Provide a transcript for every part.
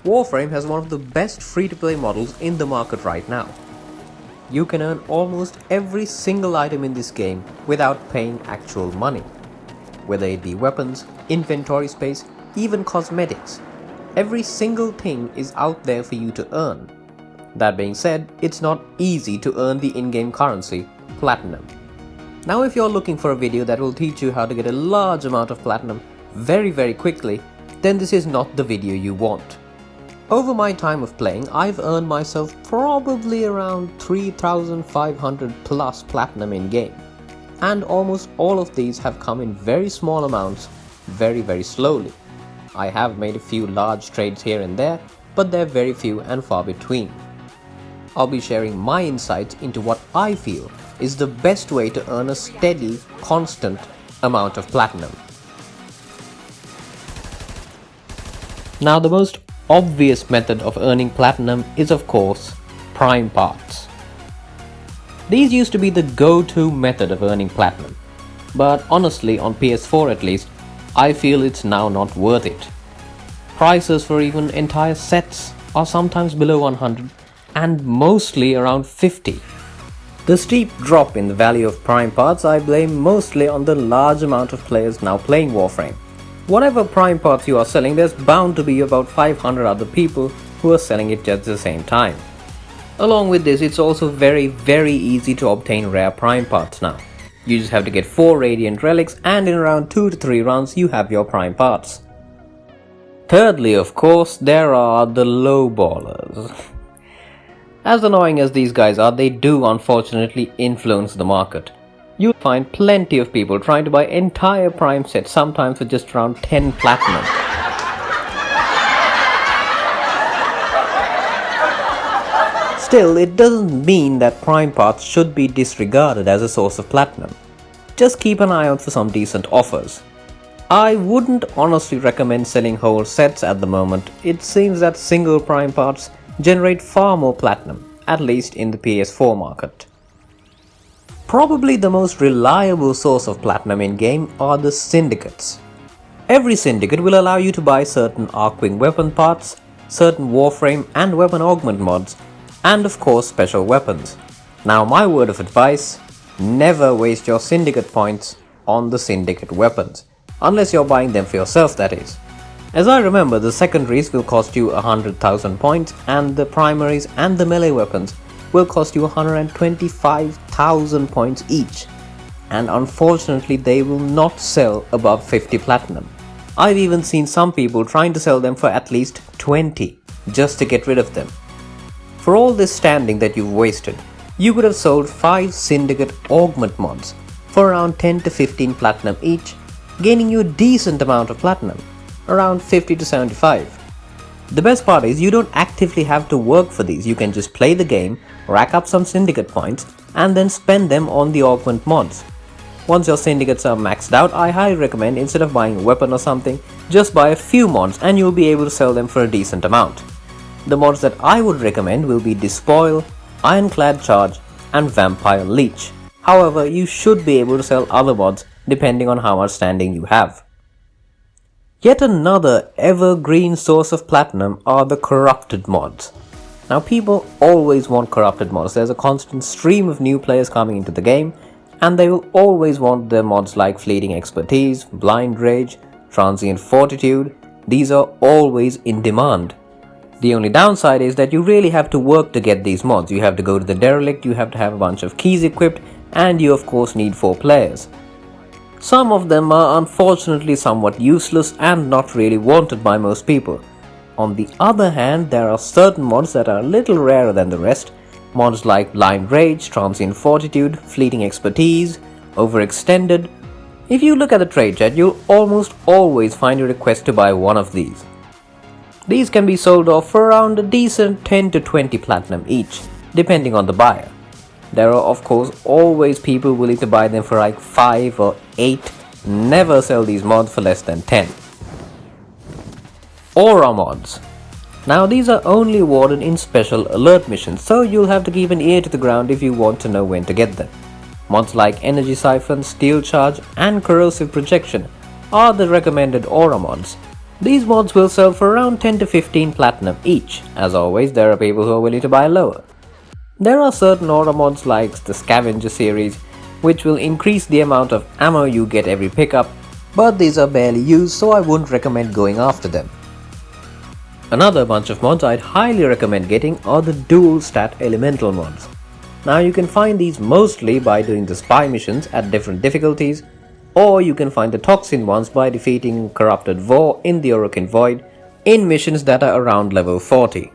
Warframe has one of the best free-to-play models in the market right now. You can earn almost every single item in this game without paying actual money. Whether it be weapons, inventory space, even cosmetics. Every single thing is out there for you to earn. That being said, it's not easy to earn the in-game currency, Platinum. Now if you're looking for a video that will teach you how to get a large amount of Platinum very quickly, then this is not the video you want. Over my time of playing, I've earned myself probably around 3,500 plus Platinum in game. And almost all of these have come in very small amounts, very slowly. I have made a few large trades here and there, but they're very few and far between. I'll be sharing my insights into what I feel is the best way to earn a steady, constant amount of Platinum. Now the most obvious method of earning Platinum is of course Prime Parts. These used to be the go-to method of earning Platinum, but honestly on PS4 at least, I feel it's now not worth it. Prices for even entire sets are sometimes below 100 and mostly around 50. The steep drop in the value of Prime Parts I blame mostly on the large amount of players now playing Warframe. Whatever Prime Parts you are selling, there's bound to be about 500 other people who are selling it at the same time. Along with this, it's also very easy to obtain rare Prime Parts now. You just have to get 4 Radiant Relics and in around 2 to 3 rounds you have your Prime Parts. Thirdly, of course, there are the low ballers. As annoying as these guys are, they do unfortunately influence the market. You'll find plenty of people trying to buy entire Prime sets, sometimes for just around 10 Platinum. Still, it doesn't mean that Prime Parts should be disregarded as a source of Platinum. Just keep an eye out for some decent offers. I wouldn't honestly recommend selling whole sets at the moment. It seems that single Prime Parts generate far more Platinum, at least in the PS4 market. Probably the most reliable source of Platinum in-game are the Syndicates. Every Syndicate will allow you to buy certain Arcwing weapon parts, certain Warframe and weapon augment mods, and of course special weapons. Now my word of advice, never waste your Syndicate points on the Syndicate weapons, unless you're buying them for yourself, that is. As I remember, the secondaries will cost you 100,000 points and the primaries and the melee weapons will cost you 125,000 points each, and unfortunately they will not sell above 50 Platinum. I've even seen some people trying to sell them for at least 20 just to get rid of them. For all this standing that you've wasted, you could have sold 5 Syndicate augment mods for around 10 to 15 Platinum each, gaining you a decent amount of Platinum, around 50 to 75. The best part is you don't actively have to work for these, you can just play the game, rack up some Syndicate points, and then spend them on the augment mods. Once your Syndicates are maxed out, I highly recommend instead of buying a weapon or something, just buy a few mods and you'll be able to sell them for a decent amount. The mods that I would recommend will be Despoil, Ironclad Charge, and Vampire Leech. However, you should be able to sell other mods depending on how much standing you have. Yet another evergreen source of Platinum are the corrupted mods. Now people always want corrupted mods, there's a constant stream of new players coming into the game, and they will always want their mods like Fleeting Expertise, Blind Rage, Transient Fortitude. These are always in demand. The only downside is that you really have to work to get these mods. You have to go to the Derelict, you have to have a bunch of keys equipped, and you of course need 4 players. Some of them are unfortunately somewhat useless and not really wanted by most people. On the other hand, there are certain mods that are a little rarer than the rest. Mods like Blind Rage, Transient Fortitude, Fleeting Expertise, Overextended. If you look at the trade chat, you'll almost always find a request to buy one of these. These can be sold off for around a decent 10 to 20 Platinum each, depending on the buyer. There are of course always people willing to buy them for like 5 or 8, never sell these mods for less than 10. Aura mods. Now these are only awarded in special alert missions, so you'll have to keep an ear to the ground if you want to know when to get them. Mods like Energy Siphon, Steel Charge and Corrosive Projection are the recommended aura mods. These mods will sell for around 10 to 15 platinum each. As always, there are people who are willing to buy lower. There are certain aura mods like the Scavenger series, which will increase the amount of ammo you get every pickup, but these are barely used, so I wouldn't recommend going after them. Another bunch of mods I'd highly recommend getting are the dual stat elemental mods. Now you can find these mostly by doing the spy missions at different difficulties, or you can find the toxin ones by defeating corrupted Vor in the Orokin Void in missions that are around level 40.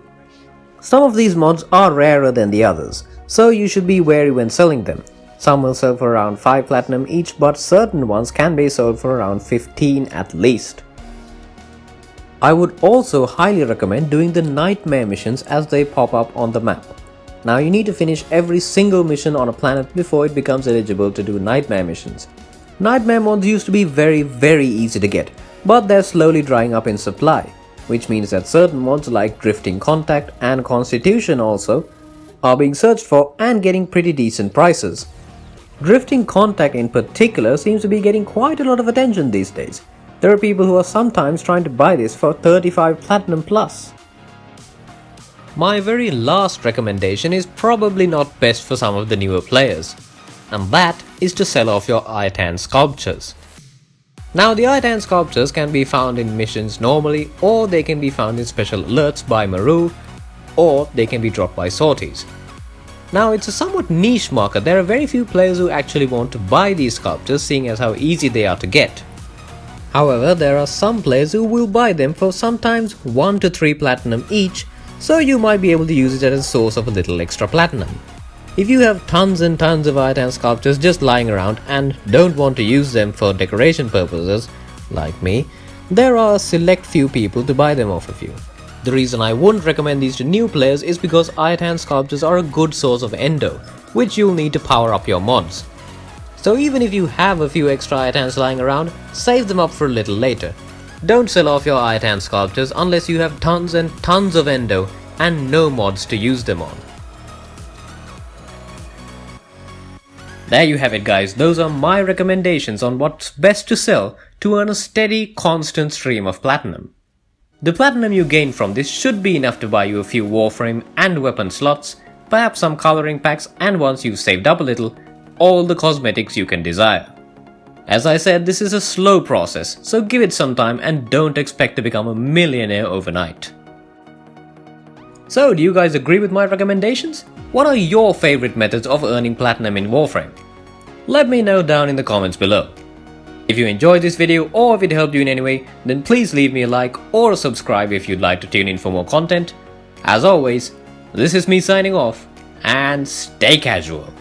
Some of these mods are rarer than the others, so you should be wary when selling them. Some will sell for around 5 platinum each, but certain ones can be sold for around 15 at least. I would also highly recommend doing the nightmare missions as they pop up on the map. Now you need to finish every single mission on a planet before it becomes eligible to do nightmare missions. Nightmare mods used to be very easy to get, but they're slowly drying up in supply, which means that certain mods like Drifting Contact and Constitution also are being searched for and getting pretty decent prices. Drifting Contact in particular seems to be getting quite a lot of attention these days. There are people who are sometimes trying to buy this for 35 platinum plus. My very last recommendation is probably not best for some of the newer players, and that is to sell off your Iodine sculptures. Now the Iodine sculptures can be found in missions normally, or they can be found in special alerts by Maru, or they can be dropped by sorties. Now it's a somewhat niche market. There are very few players who actually want to buy these sculptures, seeing as how easy they are to get. However, there are some players who will buy them for sometimes 1 to 3 platinum each, so you might be able to use it as a source of a little extra platinum. If you have tons and tons of Iodine sculptures just lying around and don't want to use them for decoration purposes, like me, there are a select few people to buy them off of you. The reason I wouldn't recommend these to new players is because Iodine sculptures are a good source of endo, which you'll need to power up your mods. So even if you have a few extra Iodines lying around, save them up for a little later. Don't sell off your Iodine sculptures unless you have tons and tons of endo and no mods to use them on. There you have it guys, those are my recommendations on what's best to sell to earn a steady, constant stream of platinum. The platinum you gain from this should be enough to buy you a few warframe and weapon slots, perhaps some coloring packs, and once you've saved up a little, all the cosmetics you can desire. As I said, this is a slow process, so give it some time and don't expect to become a millionaire overnight. So, do you guys agree with my recommendations? What are your favorite methods of earning platinum in Warframe? Let me know down in the comments below. If you enjoyed this video or if it helped you in any way, then please leave me a like or a subscribe if you'd like to tune in for more content. As always, this is me signing off, and stay casual.